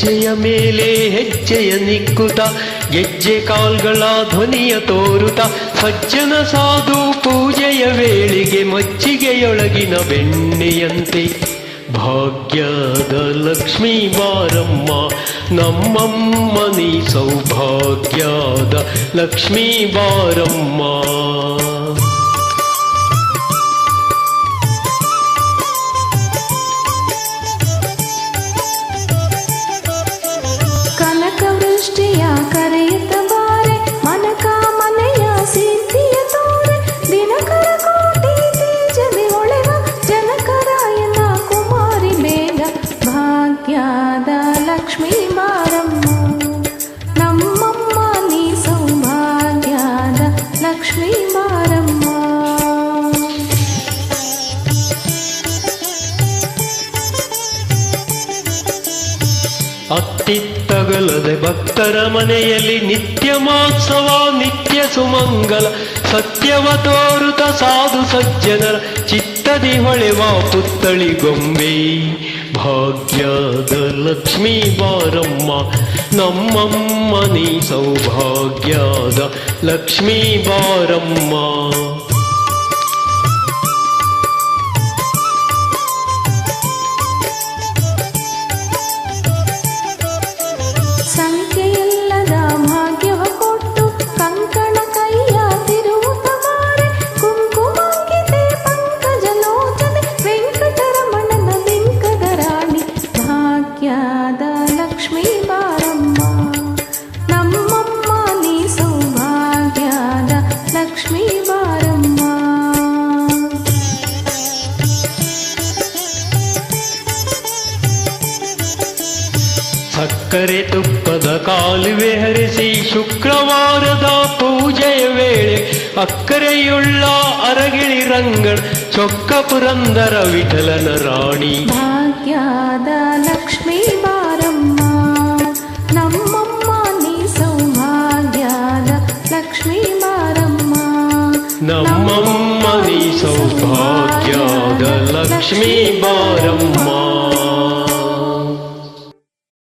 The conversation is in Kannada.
ಹೆಜ್ಜೆಯ ಮೇಲೆ ಹೆಜ್ಜೆಯ ನಿಕ್ಕುತ ಗೆಜ್ಜೆ ಕಾಲ್ಗಳ ಧ್ವನಿಯ ತೋರುತ ಸಜ್ಜನ ಸಾಧು ಪೂಜೆಯ ವೇಳೆಗೆ ಮಜ್ಜಿಗೆಯೊಳಗಿನ ಬೆಣ್ಣೆಯಂತೆ ಭಾಗ್ಯದ ಲಕ್ಷ್ಮೀ ಬಾರಮ್ಮ ನಮ್ಮಮ್ಮ ನೀ ಸೌಭಾಗ್ಯದ ಲಕ್ಷ್ಮೀ ಬಾರಮ್ಮ. ಕನಕವೃಷ್ಟಿಯ ಕರೆಯುತ್ತ ಬಾರೆ ಮನಕ ಮನೆಯ ಸಿದ್ಧಿಯ ತೋರೆ ದಿನಕರ ಕೋಟಿ ತೇಜದಿ ಹೊಳೆವ ಜನಕರಾಯನ ಕುಮಾರಿ ಬೇಗ ಭಾಗ್ಯದ ಲಕ್ಷ್ಮೀ ಬಾರಮ್ಮ ನಮ್ಮಮ್ಮ ನೀ ಸೌಭಾಗ್ಯದ ಲಕ್ಷ್ಮೀ ಬಾರಮ್ಮ. ಅತ್ತಿತ್ತಗಲದೆ ಭಕ್ತರ ಮನೆಯಲ್ಲಿ ನಿತ್ಯ ಮಹೋತ್ಸವ ನಿತ್ಯ ಸುಮಂಗಲ ಸತ್ಯವ ತೋರುತ ಸಾಧು ಸಜ್ಜನರ ಚಿತ್ತದಿ ಹೊಳೆವ ಪುತ್ತಳಿ ಗೊಂಬೆ ಭಾಗ್ಯದ ಲಕ್ಷ್ಮೀ ಬಾರಮ್ಮ ನಮ್ಮಮ್ಮ ನೀ ಸೌಭಾಗ್ಯದ ಲಕ್ಷ್ಮೀ ಬಾರಮ್ಮ. ಸಂಖ್ಯೆಯಿಲ್ಲದ ಭಾಗ್ಯವ ಕೊಟ್ಟು ಕಂಕಣ ಕೈಯ ತಿರುವುತ ಬಾರೆ ಕುಂಕುಮಾಂಕಿತೆ ಪಂಕಜ ಲೋಚನೆ ವೆಂಕಟರಮಣನ ಬಿಂಕದ ರಾಣಿ ಭಾಗ್ಯದ ಲಕ್ಷ್ಮೀ ಬಾರಮ್ಮ ನಮ್ಮಮ್ಮ ನೀ ಸೌಭಾಗ್ಯದ ಲಕ್ಷ್ಮೀ ಬಾರಮ್ಮ. ಸಕ್ಕರೆ ತುಪ್ಪದ ಕಾಲುವೆ ಹರಿಸಿ ಶುಕ್ರವಾರದ ಪೂಜೆಯ ವೇಳೆ ಅಕ್ಕರೆಯುಳ್ಳ ಅರಗಿಳಿ ರಂಗಣ ಚೊಕ್ಕ ಪುರಂದರ ವಿಠಲನ ರಾಣಿ ಭಾಗ್ಯದ ಲಕ್ಷ್ಮೀ ಬಾರಮ್ಮ ನಮ್ಮಮ್ಮ ನೀ ಸೌಭಾಗ್ಯದ ಲಕ್ಷ್ಮೀ ಬಾರಮ್ಮ ನಮ್ಮಮ್ಮ ನೀ ಸೌಭಾಗ್ಯದ ಲಕ್ಷ್ಮೀ ಬಾರಮ್ಮ.